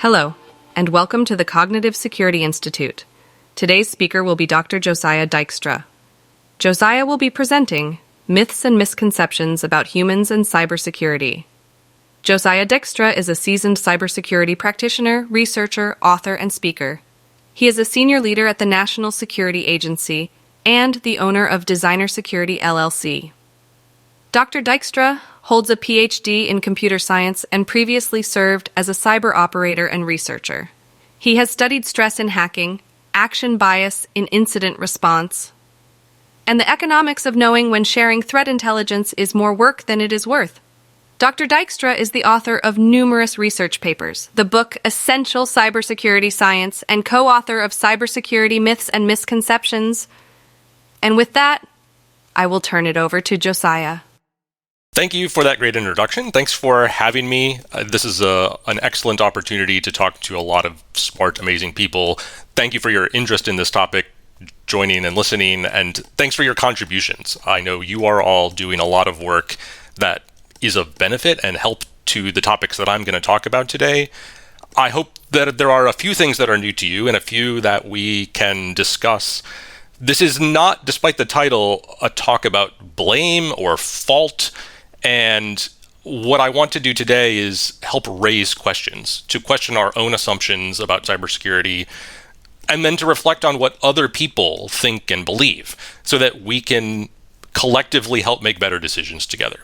Hello, and welcome to the Cognitive Security Institute. Today's speaker will be Dr. Josiah Dykstra. Josiah will be presenting Myths and Misconceptions about Humans and Cybersecurity. Josiah Dykstra is a seasoned cybersecurity practitioner, researcher, author, and speaker. He is a senior leader at the National Security Agency and the owner of Designer Security LLC. Dr. Dykstra holds a Ph.D. in computer science and previously served as a cyber operator and researcher. He has studied stress in hacking, action bias in incident response, and the economics of knowing when sharing threat intelligence is more work than it is worth. Dr. Dykstra is the author of numerous research papers, the book Essential Cybersecurity Science, and co-author of Cybersecurity Myths and Misconceptions. And with that, I will turn it over to Josiah. Thank you for that great introduction. Thanks for having me. This is an excellent opportunity to talk to a lot of smart, amazing people. Thank you for your interest in this topic, joining and listening, and thanks for your contributions. I know you are all doing a lot of work that is of benefit and help to the topics that I'm going to talk about today. I hope that there are a few things that are new to you and a few that we can discuss. This is not, despite the title, a talk about blame or fault. And what I want to do today is help raise questions, to question our own assumptions about cybersecurity, and then to reflect on what other people think and believe so that we can collectively help make better decisions together,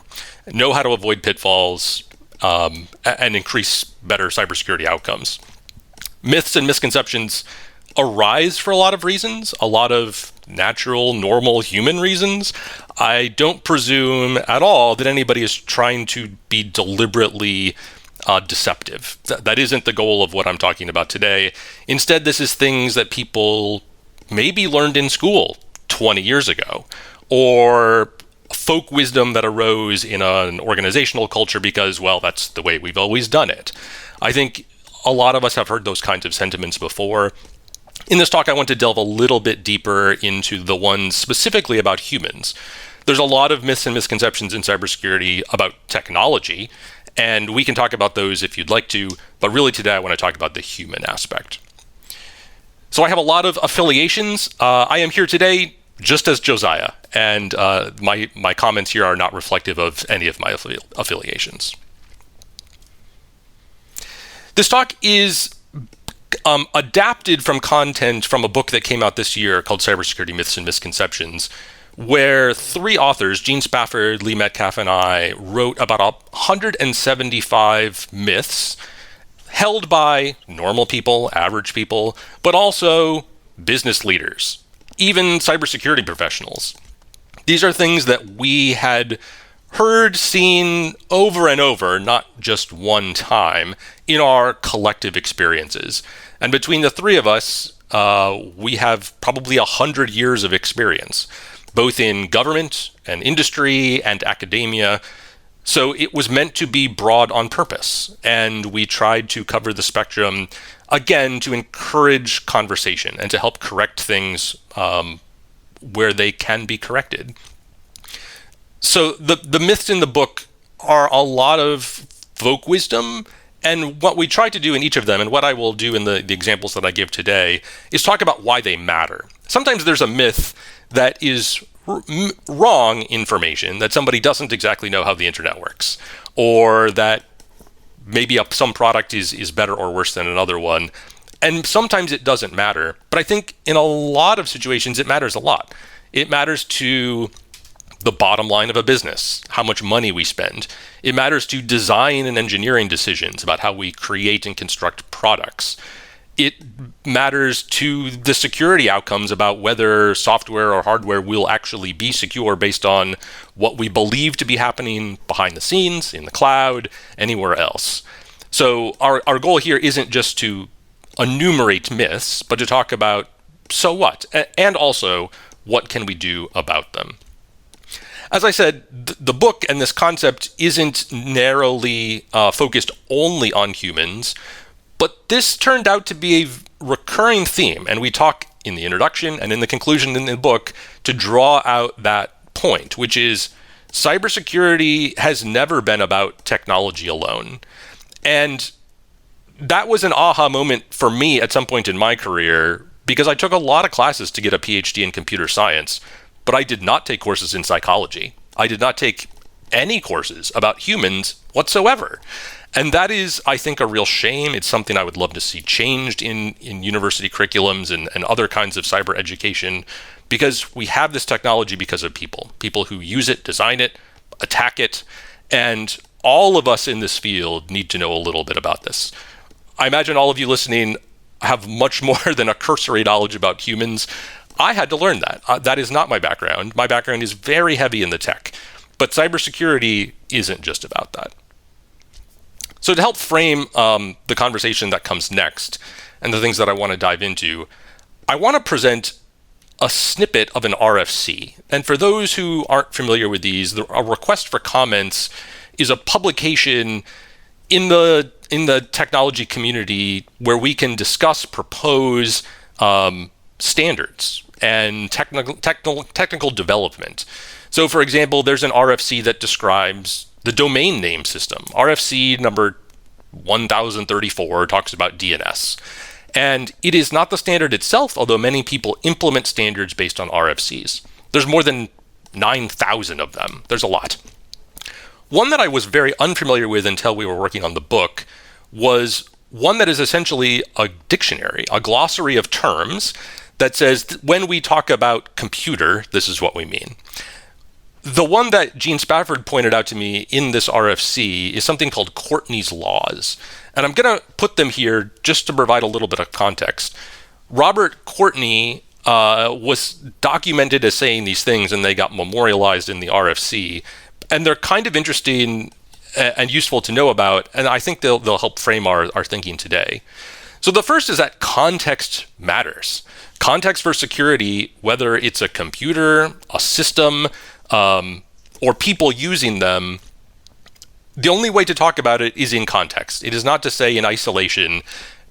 know how to avoid pitfalls, and increase better cybersecurity outcomes. Myths and misconceptions arise for a lot of reasons, a lot of natural, normal human reasons. I don't presume at all that anybody is trying to be deliberately deceptive. That isn't the goal of what I'm talking about today. Instead, this is things that people maybe learned in school 20 years ago, or folk wisdom that arose in an organizational culture because, well, that's the way we've always done it. I think a lot of us have heard those kinds of sentiments before. In this talk, I want to delve a little bit deeper into the ones specifically about humans. There's a lot of myths and misconceptions in cybersecurity about technology, and we can talk about those if you'd like to, but really today I want to talk about the human aspect. So I have a lot of affiliations. I am here today just as Josiah, and my comments here are not reflective of any of my affiliations. This talk is adapted from content from a book that came out this year called Cybersecurity Myths and Misconceptions, where three authors, Gene Spafford, Lee Metcalf, and I, wrote about 175 myths held by normal people, average people, but also business leaders, even cybersecurity professionals. These are things that we had heard, seen over and over, not just one time, in our collective experiences. And between the three of us, we have probably 100 years of experience, both in government and industry and academia. So it was meant to be broad on purpose. And we tried to cover the spectrum, again, to encourage conversation and to help correct things where they can be corrected. So the myths in the book are a lot of folk wisdom, and what we try to do in each of them, and what I will do in the examples that I give today, is talk about why they matter. Sometimes there's a myth that is wrong information, that somebody doesn't exactly know how the internet works, or that maybe some product is better or worse than another one. And sometimes it doesn't matter, but I think in a lot of situations it matters a lot. It matters to the bottom line of a business, how much money we spend. It matters to design and engineering decisions about how we create and construct products. It matters to the security outcomes about whether software or hardware will actually be secure based on what we believe to be happening behind the scenes, in the cloud, anywhere else. So our goal here isn't just to enumerate myths, but to talk about so what, and also what can we do about them. As I said, the book and this concept isn't narrowly focused only on humans, but this turned out to be a recurring theme, and we talk in the introduction and in the conclusion in the book to draw out that point, which is cybersecurity has never been about technology alone. And that was an aha moment for me at some point in my career, because I took a lot of classes to get a Ph.D. in computer science, but I did not take courses in psychology. I did not take any courses about humans whatsoever. And that is, I think, a real shame. It's something I would love to see changed in university curriculums and other kinds of cyber education, because we have this technology because of people who use it, design it, attack it, and all of us in this field need to know a little bit about this. I imagine all of you listening have much more than a cursory knowledge about humans. I had to learn that. That is not my background. My background is very heavy in the tech, but cybersecurity isn't just about that. So to help frame the conversation that comes next and the things that I want to dive into, I want to present a snippet of an RFC. And for those who aren't familiar with these, a request for comments is a publication in the technology community where we can discuss, propose standards and technical development. So for example, there's an RFC that describes the domain name system. RFC number 1034 talks about DNS. And it is not the standard itself, although many people implement standards based on RFCs. There's more than 9,000 of them. There's a lot. One that I was very unfamiliar with until we were working on the book was one that is essentially a dictionary, a glossary of terms that says when we talk about computer, this is what we mean. The one that Gene Spafford pointed out to me in this RFC is something called Courtney's laws. And I'm going to put them here just to provide a little bit of context. Robert Courtney was documented as saying these things, and they got memorialized in the RFC. And they're kind of interesting and useful to know about, and I think they'll help frame our thinking today. So the first is that context matters. Context for security, whether it's a computer, a system, or people using them, the only way to talk about it is in context. It is not to say in isolation,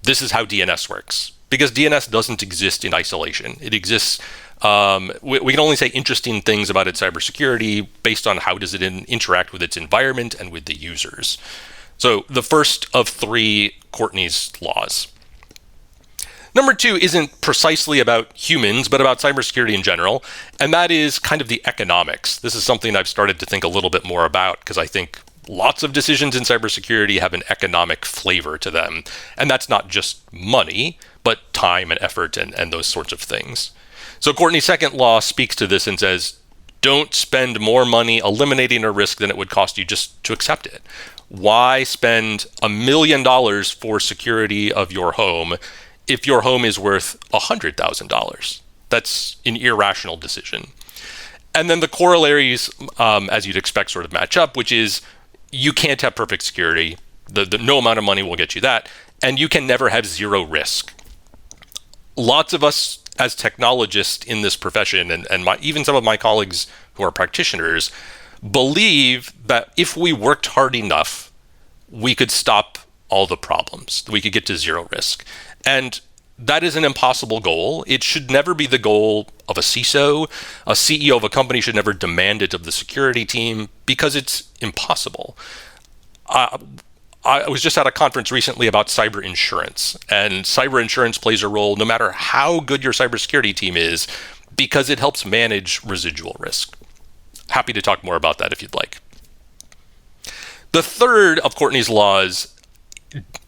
this is how DNS works, because DNS doesn't exist in isolation. It exists, we can only say interesting things about its cybersecurity based on how does it interact with its environment and with the users. So the first of three Courtney's laws. Number two isn't precisely about humans, but about cybersecurity in general, and that is kind of the economics. This is something I've started to think a little bit more about, because I think lots of decisions in cybersecurity have an economic flavor to them, and that's not just money, but time and effort and those sorts of things. So Courtney's second law speaks to this and says, don't spend more money eliminating a risk than it would cost you just to accept it. Why spend $1 million for security of your home if your home is worth $100,000? That's an irrational decision. And then the corollaries, as you'd expect, sort of match up, which is you can't have perfect security. The no amount of money will get you that. And you can never have zero risk. Lots of us as technologists in this profession, and even some of my colleagues who are practitioners, believe that if we worked hard enough, we could stop all the problems. We could get to zero risk. And that is an impossible goal. It should never be the goal of a CISO. A CEO of a company should never demand it of the security team because it's impossible. I was just at a conference recently about cyber insurance, and cyber insurance plays a role no matter how good your cybersecurity team is because it helps manage residual risk. Happy to talk more about that if you'd like. The third of Courtney's laws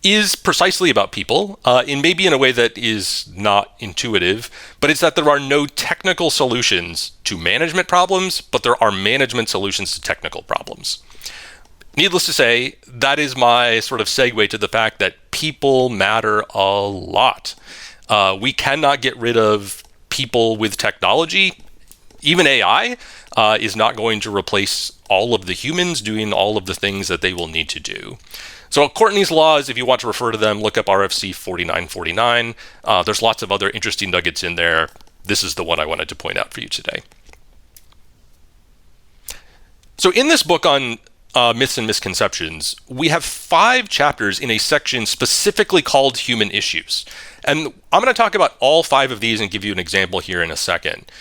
is precisely about people, maybe in a way that is not intuitive, but it's that there are no technical solutions to management problems, but there are management solutions to technical problems. Needless to say, that is my sort of segue to the fact that people matter a lot. We cannot get rid of people with technology. Even AI is not going to replace all of the humans doing all of the things that they will need to do. So Courtney's laws, if you want to refer to them, look up RFC 4949. There's lots of other interesting nuggets in there. This is the one I wanted to point out for you today. So in this book on myths and misconceptions, we have 5 chapters in a section specifically called human issues. And I'm going to talk about all 5 of these and give you an example here in a second.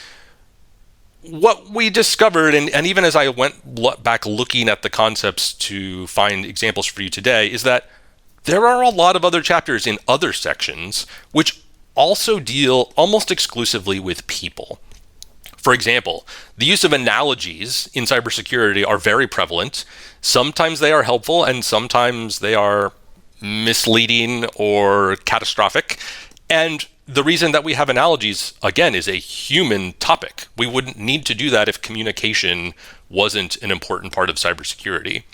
What we discovered, and even as I went back looking at the concepts to find examples for you today, is that there are a lot of other chapters in other sections which also deal almost exclusively with people. For example, the use of analogies in cybersecurity are very prevalent. Sometimes they are helpful and sometimes they are misleading or catastrophic. And the reason that we have analogies, again, is a human topic. We wouldn't need to do that if communication wasn't an important part of cybersecurity.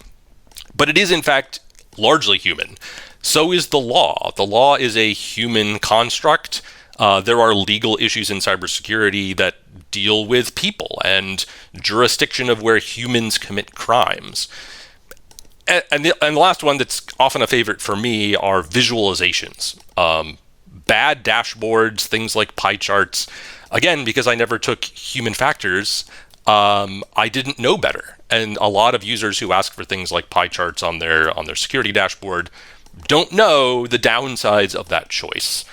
But it is, in fact, largely human. So is the law. The law is a human construct. There are legal issues in cybersecurity that deal with people and jurisdiction of where humans commit crimes. And the last one that's often a favorite for me are visualizations. Bad dashboards, things like pie charts. Again, because I never took human factors, I didn't know better. And a lot of users who ask for things like pie charts on their security dashboard don't know the downsides of that choice.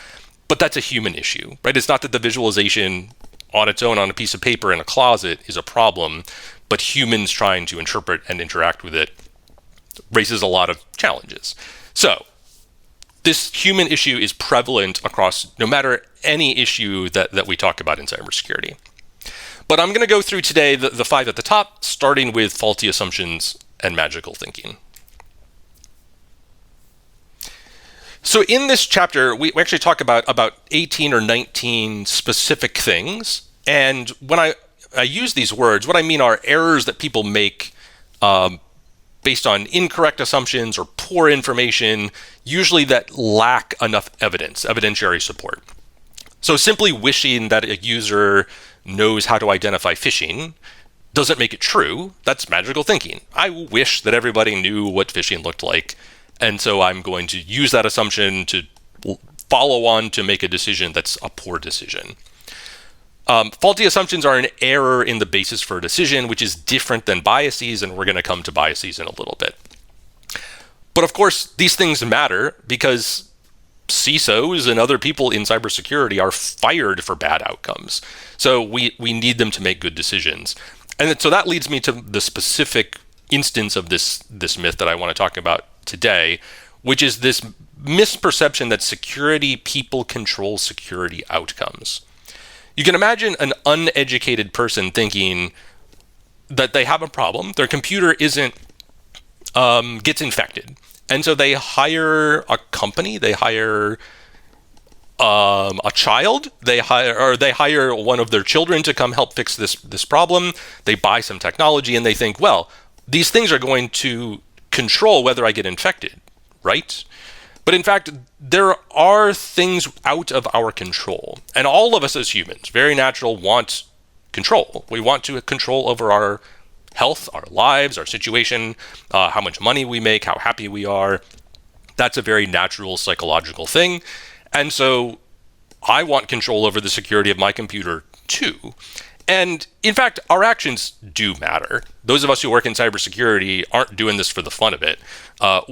But that's a human issue, right? It's not that the visualization on its own on a piece of paper in a closet is a problem, but humans trying to interpret and interact with it raises a lot of challenges. So this human issue is prevalent across no matter any issue that we talk about in cybersecurity. But I'm going to go through today the 5 at the top, starting with faulty assumptions and magical thinking. So in this chapter, we actually talk about 18 or 19 specific things. And when I use these words, what I mean are errors that people make based on incorrect assumptions or poor information, usually that lack enough evidentiary support. So simply wishing that a user knows how to identify phishing doesn't make it true. That's magical thinking. I wish that everybody knew what phishing looked like, and so I'm going to use that assumption to follow on to make a decision that's a poor decision. Faulty assumptions are an error in the basis for a decision, which is different than biases, and we're going to come to biases in a little bit. But of course, these things matter because CISOs and other people in cybersecurity are fired for bad outcomes. So we need them to make good decisions. And so that leads me to the specific instance of this myth that I want to talk about today, which is this misperception that security people control security outcomes. You can imagine an uneducated person thinking that they have a problem, their computer gets infected. And so they hire a company, they hire a child, they hire one of their children to come help fix this problem. They buy some technology and they think, well, these things are going to control whether I get infected, right? But in fact, there are things out of our control. And all of us as humans, very natural, want control. We want to control over our health, our lives, our situation, how much money we make, how happy we are. That's a very natural psychological thing. And so I want control over the security of my computer too. And in fact, our actions do matter. Those of us who work in cybersecurity aren't doing this for the fun of it.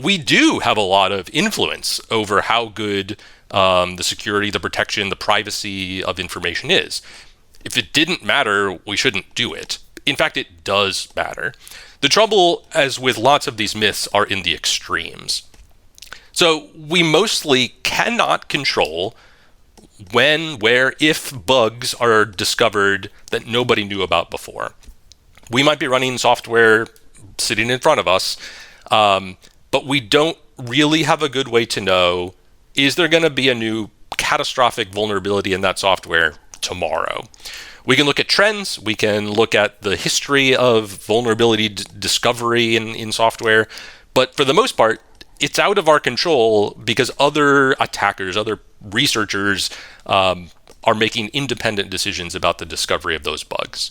We do have a lot of influence over how good the security, the protection, the privacy of information is. If it didn't matter, we shouldn't do it. In fact, it does matter. The trouble, as with lots of these myths, are in the extremes. So we mostly cannot control when, where, if bugs are discovered that nobody knew about before. We might be running software sitting in front of us, but we don't really have a good way to know, is there going to be a new catastrophic vulnerability in that software tomorrow? We can look at trends, we can look at the history of vulnerability discovery in software, but for the most part, it's out of our control because other attackers, other researchers are making independent decisions about the discovery of those bugs.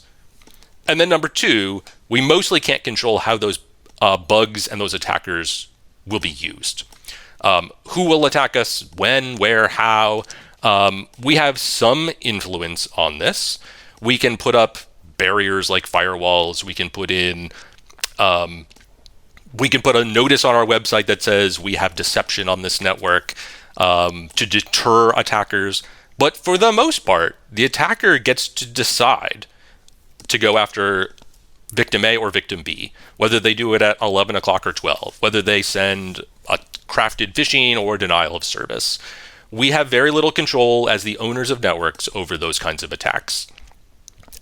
And then number 2, we mostly can't control how those bugs and those attackers will be used. Who will attack us, when, where, how? We have some influence on this. We can put up barriers like firewalls. We can put a notice on our website that says we have deception on this network to deter attackers. But for the most part, the attacker gets to decide to go after victim A or victim B, whether they do it at 11 o'clock or 12, whether they send a crafted phishing or denial of service. We have very little control as the owners of networks over those kinds of attacks.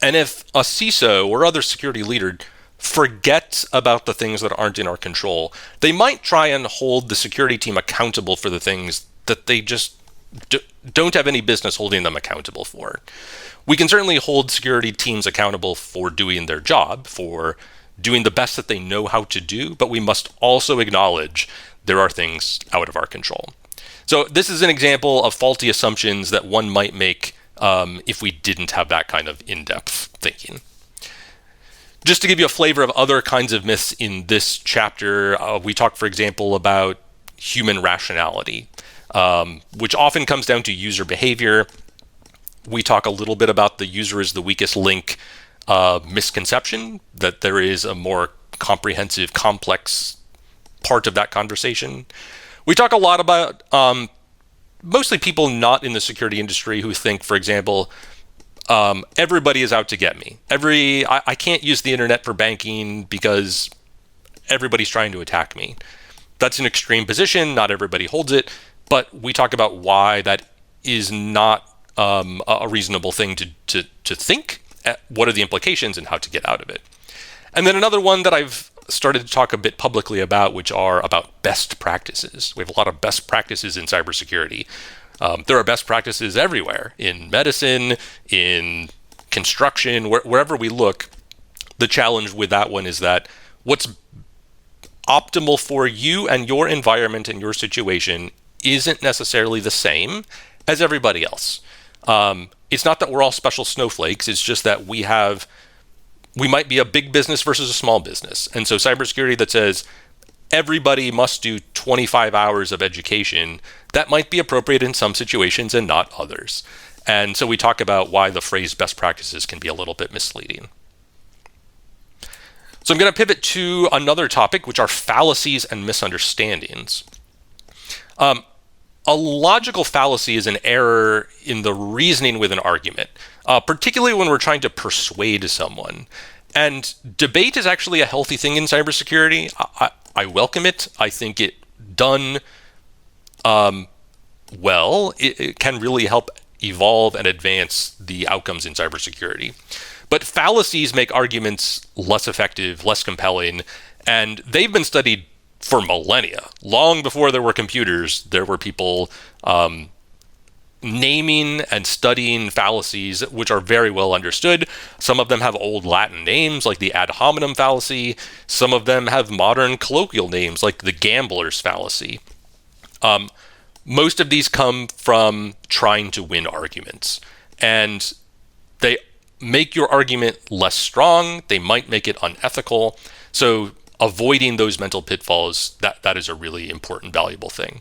And if a CISO or other security leader forgets about the things that aren't in our control, they might try and hold the security team accountable for the things that they just don't have any business holding them accountable for. We can certainly hold security teams accountable for doing their job, for doing the best that they know how to do, but we must also acknowledge there are things out of our control. So this is an example of faulty assumptions that one might make if we didn't have that kind of in-depth thinking. Just to give you a flavor of other kinds of myths in this chapter, we talk, for example, about human rationality, which often comes down to user behavior. We talk a little bit about the user is the weakest link misconception, that there is a more comprehensive, complex part of that conversation. We talk a lot about mostly people not in the security industry who think, for example, everybody is out to get me. I can't use the internet for banking because everybody's trying to attack me. That's an extreme position. Not everybody holds it, but we talk about why that is not a reasonable thing to think. What are the implications and how to get out of it? And then another one that I've started to talk a bit publicly about, which are about best practices. We have a lot of best practices in cybersecurity. There are best practices everywhere, in medicine, in construction, wherever we look. The challenge with that one is that what's optimal for you and your environment and your situation isn't necessarily the same as everybody else. It's not that we're all special snowflakes. It's just that we might be a big business versus a small business. And so cybersecurity that says everybody must do 25 hours of education, that might be appropriate in some situations and not others. And so we talk about why the phrase best practices can be a little bit misleading. So I'm going to pivot to another topic, which are fallacies and misunderstandings. A logical fallacy is an error in the reasoning with an argument, particularly when we're trying to persuade someone. And debate is actually a healthy thing in cybersecurity. I welcome it. I think it done well, it can really help evolve and advance the outcomes in cybersecurity. But fallacies make arguments less effective, less compelling, and they've been studied for millennia. Long before there were computers, there were people naming and studying fallacies, which are very well understood. Some of them have old Latin names, like the ad hominem fallacy. Some of them have modern colloquial names, like the gambler's fallacy. Most of these come from trying to win arguments, and they make your argument less strong. They might make it unethical. So avoiding those mental pitfalls, that is a really important, valuable thing.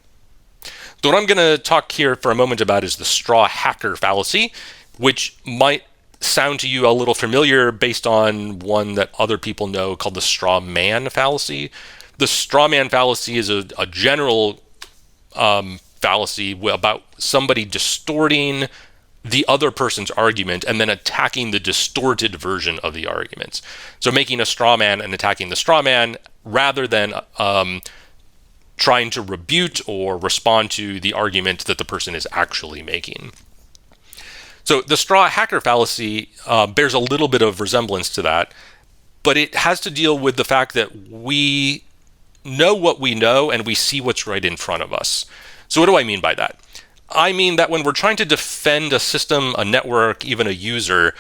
So what I'm going to talk here for a moment about is the straw hacker fallacy, which might sound to you a little familiar based on one that other people know called the straw man fallacy. The straw man fallacy is a general fallacy about somebody distorting the other person's argument and then attacking the distorted version of the arguments. So making a straw man and attacking the straw man rather than trying to rebut or respond to the argument that the person is actually making. So the straw hacker fallacy bears a little bit of resemblance to that, but it has to deal with the fact that we know what we know and we see what's right in front of us. So what do I mean by that? I mean that when we're trying to defend a system, a network, even a user,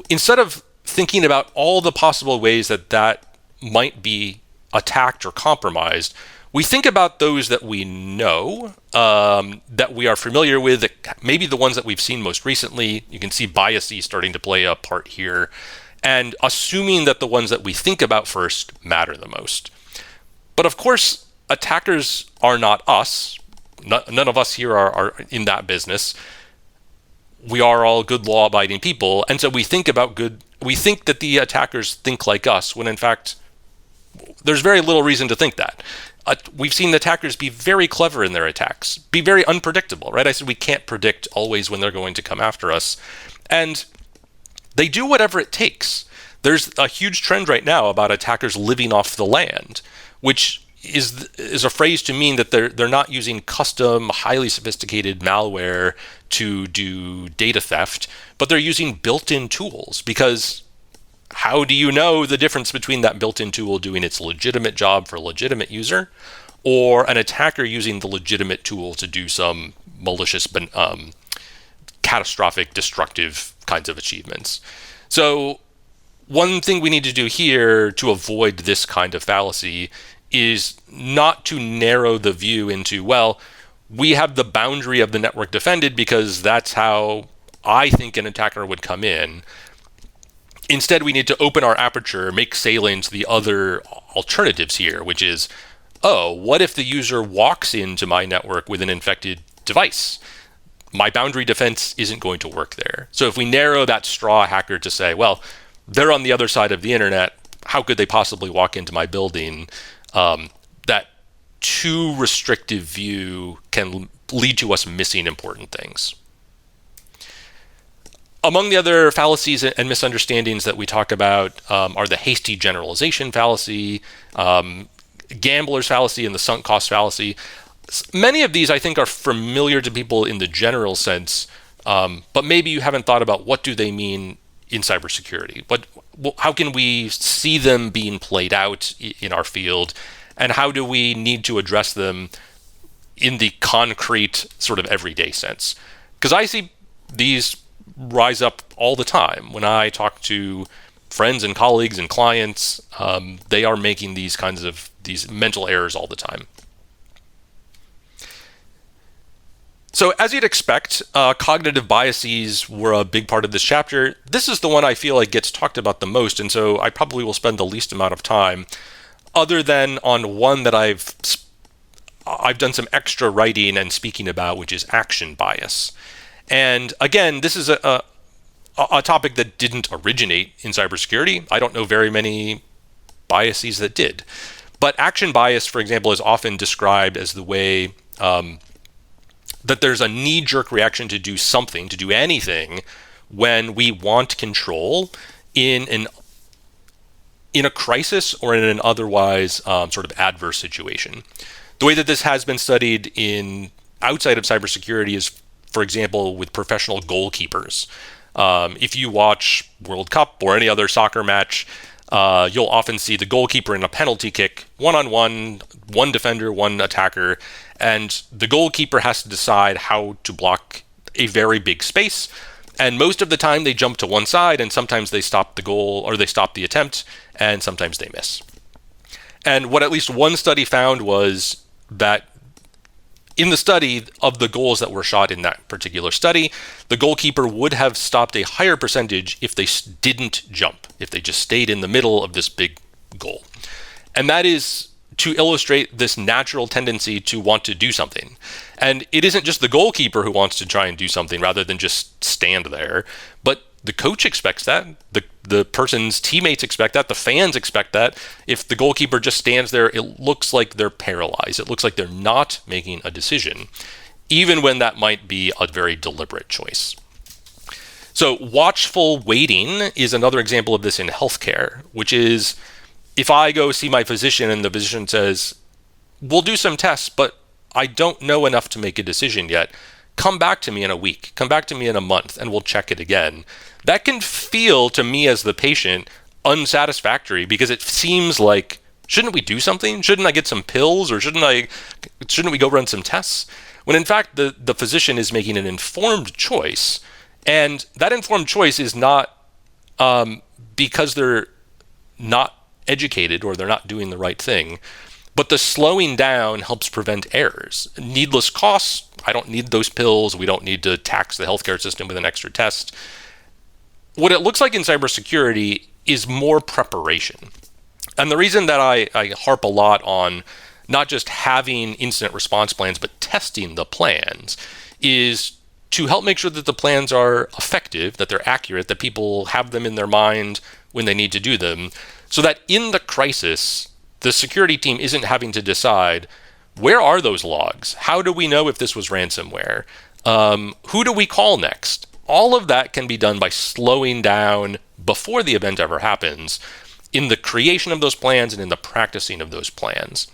instead of thinking about all the possible ways that might be attacked or compromised, we think about those that we know, that we are familiar with, maybe the ones that we've seen most recently. You can see biases starting to play a part here, and assuming that the ones that we think about first matter the most. But of course, attackers are not us. None of us here are in that business. We are all good law-abiding people, and so we think that the attackers think like us, when in fact, there's very little reason to think that. We've seen attackers be very clever in their attacks, be very unpredictable, right? I said we can't predict always when they're going to come after us. And they do whatever it takes. There's a huge trend right now about attackers living off the land, which is a phrase to mean that they're not using custom, highly sophisticated malware to do data theft, but they're using built-in tools. Because how do you know the difference between that built-in tool doing its legitimate job for a legitimate user, or an attacker using the legitimate tool to do some malicious, catastrophic, destructive kinds of achievements? So one thing we need to do here to avoid this kind of fallacy is not to narrow the view into, well, we have the boundary of the network defended because that's how I think an attacker would come in. Instead, we need to open our aperture, make salient the other alternatives here, which is, oh, what if the user walks into my network with an infected device? My boundary defense isn't going to work there. So if we narrow that straw hacker to say, well, they're on the other side of the internet, how could they possibly walk into my building? That too restrictive view can lead to us missing important things. Among the other fallacies and misunderstandings that we talk about are the hasty generalization fallacy, gambler's fallacy, and the sunk cost fallacy. Many of these, I think, are familiar to people in the general sense, but maybe you haven't thought about what do they mean in cybersecurity. How can we see them being played out in our field, and how do we need to address them in the concrete sort of everyday sense? Because I see these rise up all the time. When I talk to friends and colleagues and clients, they are making these kinds of these mental errors all the time. So as you'd expect, cognitive biases were a big part of this chapter. This is the one I feel like gets talked about the most, and so I probably will spend the least amount of time, other than on one that I've done some extra writing and speaking about, which is action bias. And again, this is a topic that didn't originate in cybersecurity. I don't know very many biases that did. But action bias, for example, is often described as the way that there's a knee-jerk reaction to do something, to do anything, when we want control in a crisis or in an otherwise sort of adverse situation. The way that this has been studied outside of cybersecurity is, for example, with professional goalkeepers. If you watch World Cup or any other soccer match, you'll often see the goalkeeper in a penalty kick, one-on-one, one defender, one attacker, and the goalkeeper has to decide how to block a very big space. And most of the time they jump to one side, and sometimes they stop the goal or they stop the attempt, and sometimes they miss. And what at least one study found was that in the study of the goals that were shot in that particular study, the goalkeeper would have stopped a higher percentage if they didn't jump, if they just stayed in the middle of this big goal. And that is to illustrate this natural tendency to want to do something. And it isn't just the goalkeeper who wants to try and do something rather than just stand there, but the coach expects that, the person's teammates expect that, the fans expect that. If the goalkeeper just stands there, it looks like they're paralyzed. It looks like they're not making a decision, even when that might be a very deliberate choice. So watchful waiting is another example of this in healthcare, which is if I go see my physician and the physician says, we'll do some tests, but I don't know enough to make a decision yet. Come back to me in a week, come back to me in a month, and we'll check it again. That can feel to me as the patient unsatisfactory because it seems like, shouldn't we do something? Shouldn't I get some pills, or shouldn't we go run some tests? When in fact the physician is making an informed choice, and that informed choice is not because they're not educated or they're not doing the right thing, but the slowing down helps prevent errors. Needless costs, I don't need those pills, we don't need to tax the healthcare system with an extra test. What it looks like in cybersecurity is more preparation. And the reason that I harp a lot on not just having incident response plans, but testing the plans is to help make sure that the plans are effective, that they're accurate, that people have them in their mind when they need to do them, so that in the crisis, the security team isn't having to decide, where are those logs? How do we know if this was ransomware? Who do we call next? All of that can be done by slowing down before the event ever happens in the creation of those plans and in the practicing of those plans.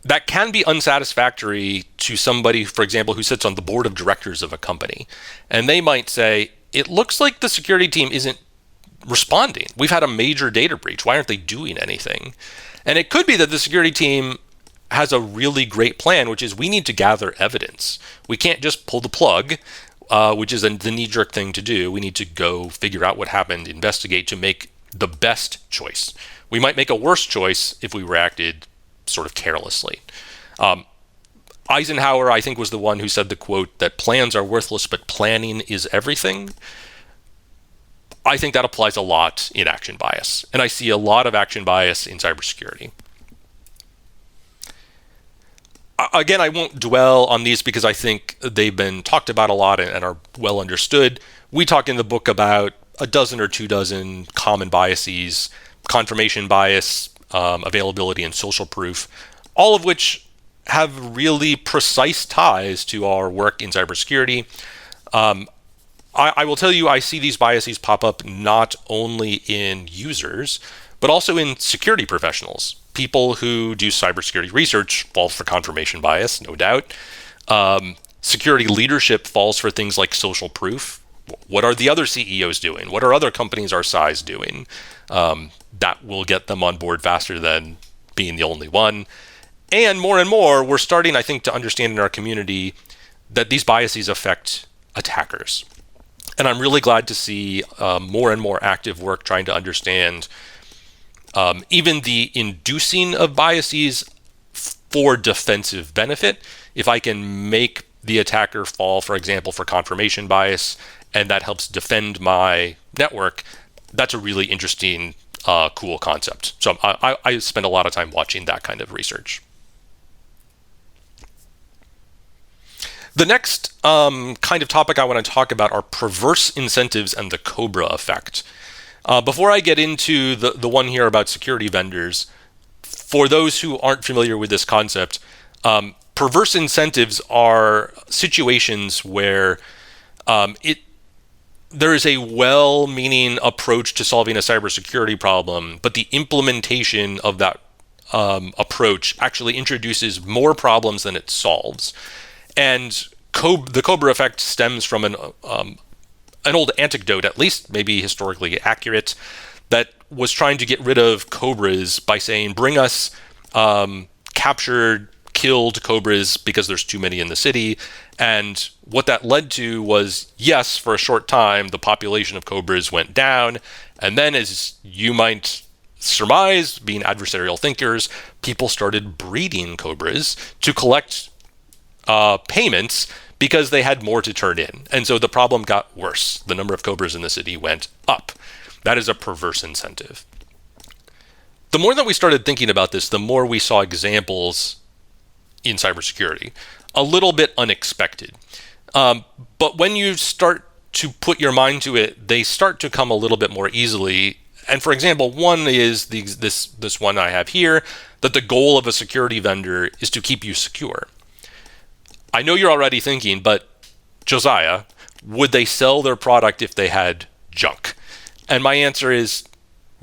that can be unsatisfactory to somebody, for example, who sits on the board of directors of a company. And they might say, it looks like the security team isn't responding. We've had a major data breach. Why aren't they doing anything? And it could be that the security team has a really great plan, which is we need to gather evidence. We can't just pull the plug, which is the knee-jerk thing to do. We need to go figure out what happened, investigate to make the best choice. We might make a worse choice if we reacted sort of carelessly. Eisenhower, I think, was the one who said the quote that plans are worthless, but planning is everything. I think that applies a lot in action bias, and I see a lot of action bias in cybersecurity. Again, I won't dwell on these because I think they've been talked about a lot and are well understood. We talk in the book about a dozen or 24 common biases: confirmation bias, availability, and social proof, all of which have really precise ties to our work in cybersecurity. I will tell you, I see these biases pop up not only in users, but also in security professionals. People who do cybersecurity research fall for confirmation bias, no doubt. Security leadership falls for things like social proof. What are the other CEOs doing? What are other companies our size doing? That will get them on board faster than being the only one. And more, we're starting, I think, to understand in our community that these biases affect attackers. And I'm really glad to see more and more active work trying to understand even the inducing of biases for defensive benefit. If I can make the attacker fall, for example, for confirmation bias, and that helps defend my network, that's a really interesting, cool concept. So I spend a lot of time watching that kind of research. The next kind of topic I want to talk about are perverse incentives and the Cobra effect. Before I get into the one here about security vendors, for those who aren't familiar with this concept, perverse incentives are situations where there is a well-meaning approach to solving a cybersecurity problem, but the implementation of that approach actually introduces more problems than it solves. And the Cobra effect stems from an old anecdote, at least maybe historically accurate, that was trying to get rid of cobras by saying, bring us captured, killed cobras because there's too many in the city. And what that led to was, yes, for a short time, the population of cobras went down. And then, as you might surmise, being adversarial thinkers, people started breeding cobras to collect payments because they had more to turn in. And so the problem got worse. The number of cobras in the city went up. That is a perverse incentive. The more that we started thinking about this, the more we saw examples in cybersecurity. A little bit unexpected. But when you start to put your mind to it, they start to come a little bit more easily. And for example, one is this one I have here, that the goal of a security vendor is to keep you secure. I know you're already thinking, but Josiah, would they sell their product if they had junk? And my answer is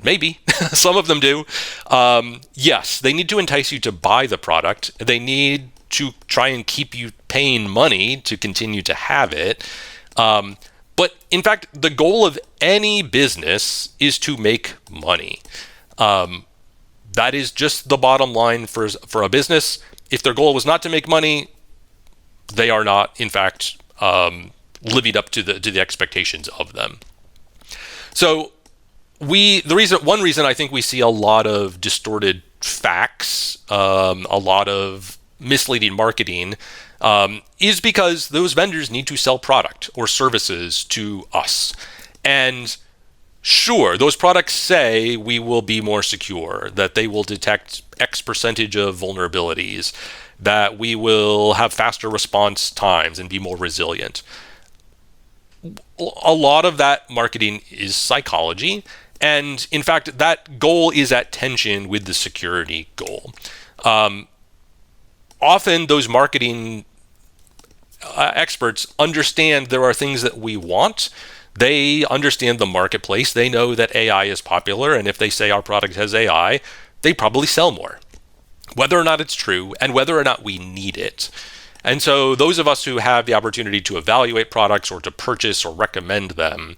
maybe. Some of them do. Yes, they need to entice you to buy the product. They need to try and keep you paying money to continue to have it. But in fact, the goal of any business is to make money. That is just the bottom line for a business. If their goal was not to make money, they are not, in fact, living up to the expectations of them. So one reason I think we see a lot of distorted facts, a lot of misleading marketing, is because those vendors need to sell product or services to us. And sure, those products say we will be more secure, that they will detect X percentage of vulnerabilities, that we will have faster response times and be more resilient. A lot of that marketing is psychology. And in fact, that goal is at tension with the security goal. Often those marketing experts understand there are things that we want. They understand the marketplace. They know that AI is popular. And if they say our product has AI, they probably sell more. whether or not it's true, and whether or not we need it. And so those of us who have the opportunity to evaluate products or to purchase or recommend them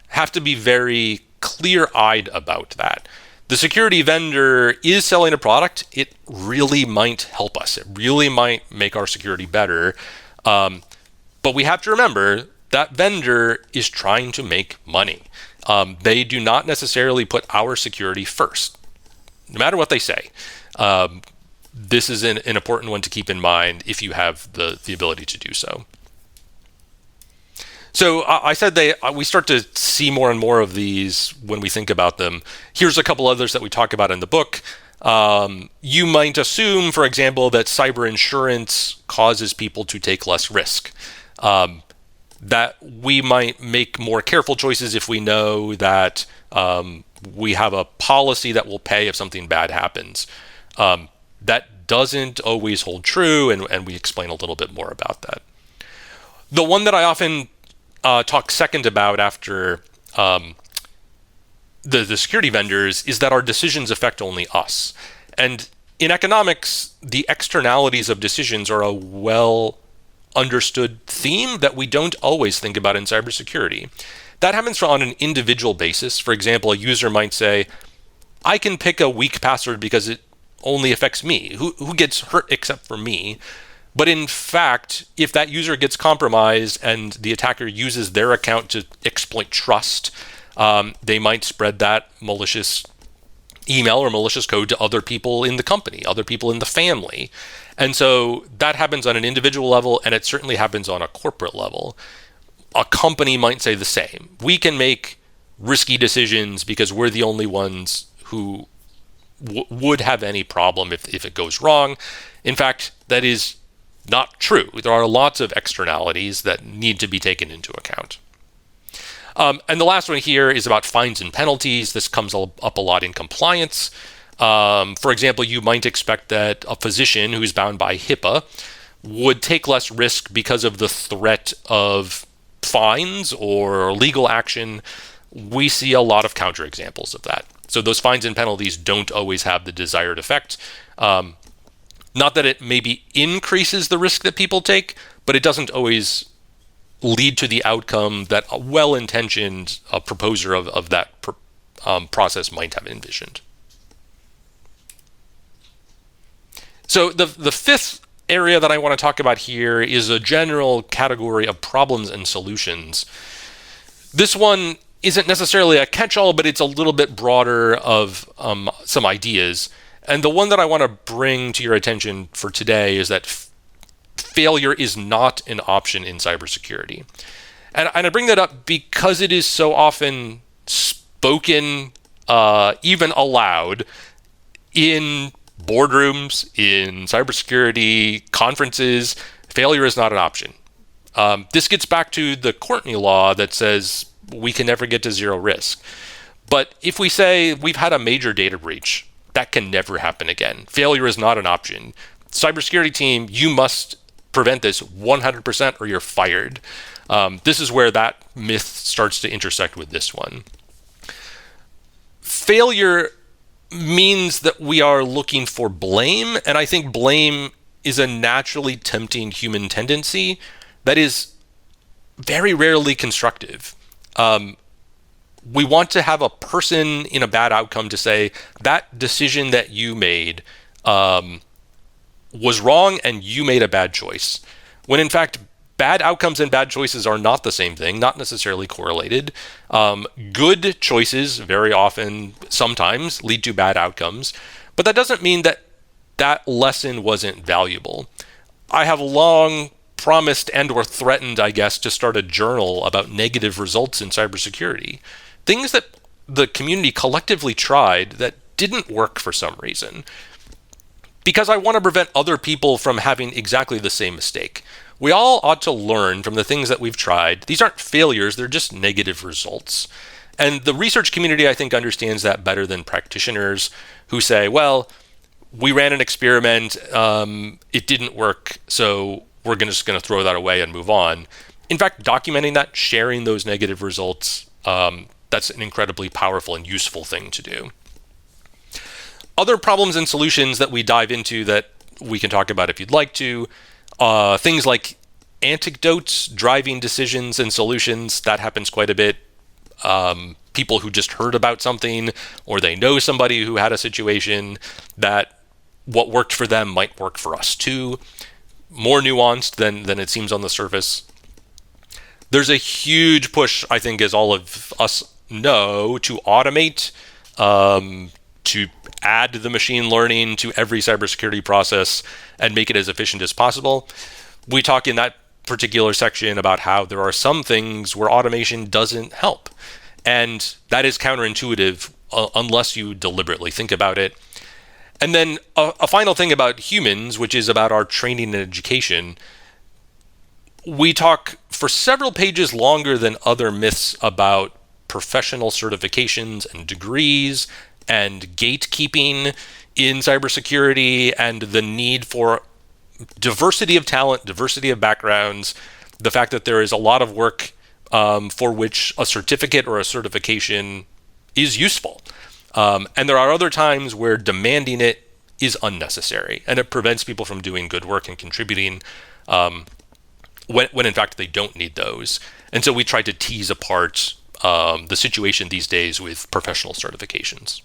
have to be very clear-eyed about that. The security vendor is selling a product. It really might help us. It really might make our security better. But we have to remember that vendor is trying to make money. They do not necessarily put our security first, no matter what they say. This is an important one to keep in mind if you have the ability to do so. So I said we start to see more and more of these when we think about them. Here's a couple others that we talk about in the book. You might assume, for example, that cyber insurance causes people to take less risk. That we might make more careful choices if we know that we have a policy that will pay if something bad happens. That doesn't always hold true, and we explain a little bit more about that. The one that I often talk second about after the security vendors is that our decisions affect only us. And in economics, the externalities of decisions are a well understood theme that we don't always think about in cybersecurity. That happens on an individual basis. For example, a user might say, I can pick a weak password because it only affects me. Who gets hurt except for me? But in fact, if that user gets compromised and the attacker uses their account to exploit trust, they might spread that malicious email or malicious code to other people in the company, other people in the family. And so that happens on an individual level, and it certainly happens on a corporate level. A company might say the same. We can make risky decisions because we're the only ones who would have any problem if it goes wrong. In fact, that is not true. There are lots of externalities that need to be taken into account. And the last one here is about fines and penalties. This comes up a lot in compliance. For example, you might expect that a physician who's bound by HIPAA would take less risk because of the threat of fines or legal action. We see a lot of counterexamples of that. So those fines and penalties don't always have the desired effect. Not that it maybe increases the risk that people take, but it doesn't always lead to the outcome that a well-intentioned proposer of that process might have envisioned. So the fifth area that I want to talk about here is a general category of problems and solutions. This one isn't necessarily a catch-all, but it's a little bit broader of some ideas. And the one that I want to bring to your attention for today is that failure is not an option in cybersecurity. And I bring that up because it is so often spoken, even aloud, in boardrooms, in cybersecurity conferences. Failure is not an option. This gets back to the Courtney law that says we can never get to zero risk. But if we say we've had a major data breach, that can never happen again. Failure is not an option. Cybersecurity team, you must prevent this 100% or you're fired. This is where that myth starts to intersect with this one. Failure means that we are looking for blame, and I think blame is a naturally tempting human tendency that is very rarely constructive. We want to have a person in a bad outcome to say, that decision that you made was wrong and you made a bad choice. When in fact, bad outcomes and bad choices are not the same thing, not necessarily correlated. Good choices very often, sometimes, lead to bad outcomes. But that doesn't mean that that lesson wasn't valuable. I have long promised and or threatened, I guess, to start a journal about negative results in cybersecurity. Things that the community collectively tried that didn't work for some reason. Because I want to prevent other people from having exactly the same mistake. We all ought to learn from the things that we've tried. These aren't failures, they're just negative results. And the research community, I think, understands that better than practitioners who say, well, we ran an experiment, it didn't work, so we're just going to throw that away and move on. In fact, documenting that, sharing those negative results, that's an incredibly powerful and useful thing to do. Other problems and solutions that we dive into that we can talk about if you'd like to, things like anecdotes driving decisions and solutions. That happens quite a bit. People who just heard about something, or they know somebody who had a situation that what worked for them might work for us too. More nuanced than it seems on the surface. There's a huge push, I think, as all of us know, to automate, to add the machine learning to every cybersecurity process and make it as efficient as possible. We talk in that particular section about how there are some things where automation doesn't help. And that is counterintuitive unless you deliberately think about it. And then a final thing about humans, which is about our training and education. We talk for several pages longer than other myths about professional certifications and degrees and gatekeeping in cybersecurity and the need for diversity of talent, diversity of backgrounds, the fact that there is a lot of work for which a certificate or a certification is useful. And there are other times where demanding it is unnecessary and it prevents people from doing good work and contributing when in fact they don't need those. And so we try to tease apart the situation these days with professional certifications.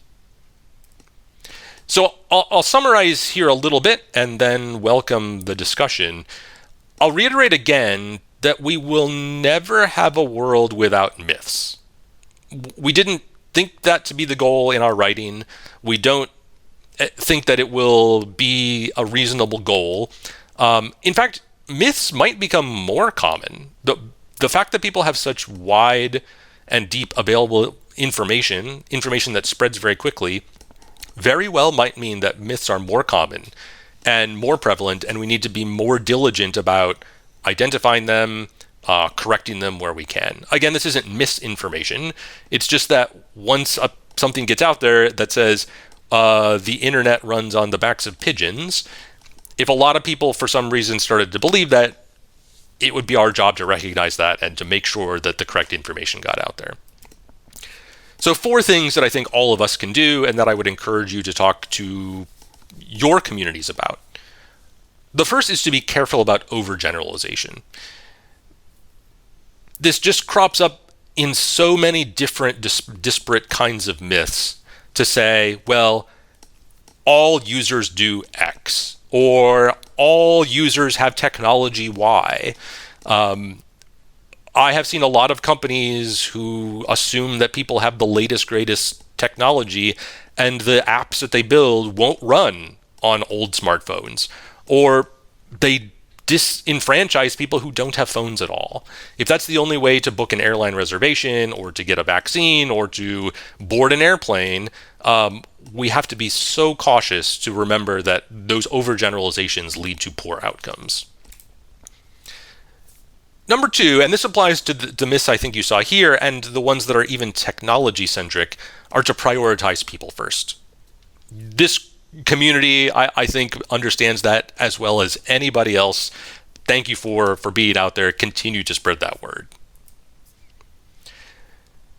So I'll summarize here a little bit and then welcome the discussion. I'll reiterate again that we will never have a world without myths. We didn't think that to be the goal in our writing. We don't think that it will be a reasonable goal. In fact, myths might become more common. The fact that people have such wide and deep available information that spreads very quickly, very well might mean that myths are more common and more prevalent, and we need to be more diligent about identifying them, correcting them where we can. Again, this isn't misinformation. It's just that once something gets out there that says the internet runs on the backs of pigeons, if a lot of people for some reason started to believe that, it would be our job to recognize that and to make sure that the correct information got out there. So 4 things that I think all of us can do and that I would encourage you to talk to your communities about. The first is to be careful about overgeneralization. This just crops up in so many different disparate kinds of myths to say, well, all users do X, or all users have technology Y. I have seen a lot of companies who assume that people have the latest, greatest technology, and the apps that they build won't run on old smartphones, or they disenfranchise people who don't have phones at all. If that's the only way to book an airline reservation, or to get a vaccine, or to board an airplane, we have to be so cautious to remember that those overgeneralizations lead to poor outcomes. Number 2, and this applies to the myths I think you saw here, and the ones that are even technology-centric, are to prioritize people first. This community, I think, understands that as well as anybody else. Thank you for being out there. Continue to spread that word.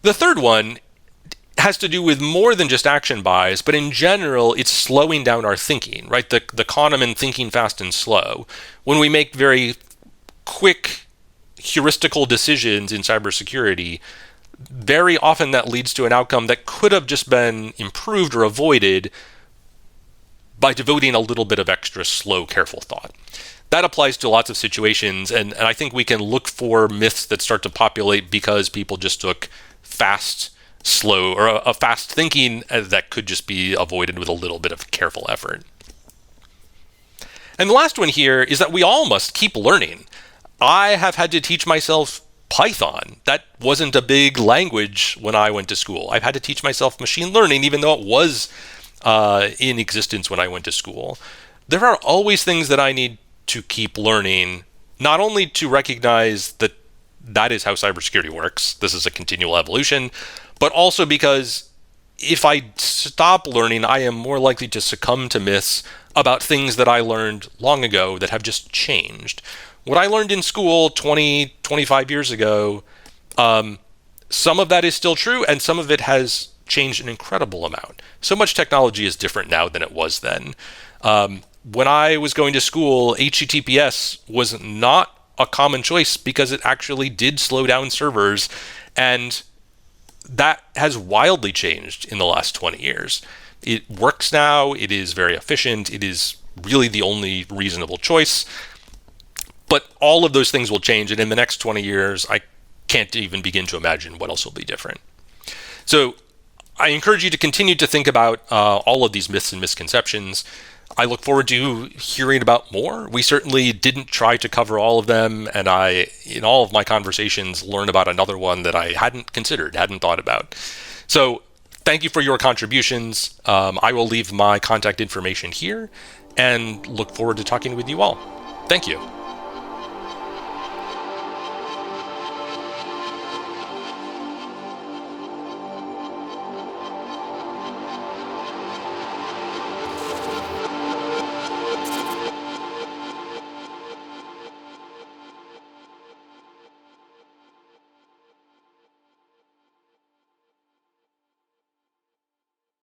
The third one has to do with more than just action buys, but in general, it's slowing down our thinking, right? The Kahneman thinking fast and slow. When we make very quick heuristical decisions in cybersecurity, very often that leads to an outcome that could have just been improved or avoided by devoting a little bit of extra slow, careful thought. That applies to lots of situations, and I think we can look for myths that start to populate because people just took fast, slow, or a fast thinking that could just be avoided with a little bit of careful effort. And the last one here is that we all must keep learning. I have had to teach myself Python. That wasn't a big language when I went to school. I've had to teach myself machine learning, even though it was in existence when I went to school. There are always things that I need to keep learning, not only to recognize that that is how cybersecurity works, this is a continual evolution, but also because if I stop learning, I am more likely to succumb to myths about things that I learned long ago that have just changed. What I learned in school 20, 25 years ago, some of that is still true, and some of it has changed an incredible amount. So much technology is different now than it was then. When I was going to school, HTTPS was not a common choice because it actually did slow down servers, and that has wildly changed in the last 20 years. It works now, it is very efficient, it is really the only reasonable choice. But all of those things will change, and in the next 20 years, I can't even begin to imagine what else will be different. So I encourage you to continue to think about all of these myths and misconceptions. I look forward to hearing about more. We certainly didn't try to cover all of them, and I, in all of my conversations, learned about another one that I hadn't considered, hadn't thought about. So thank you for your contributions. I will leave my contact information here and look forward to talking with you all. Thank you.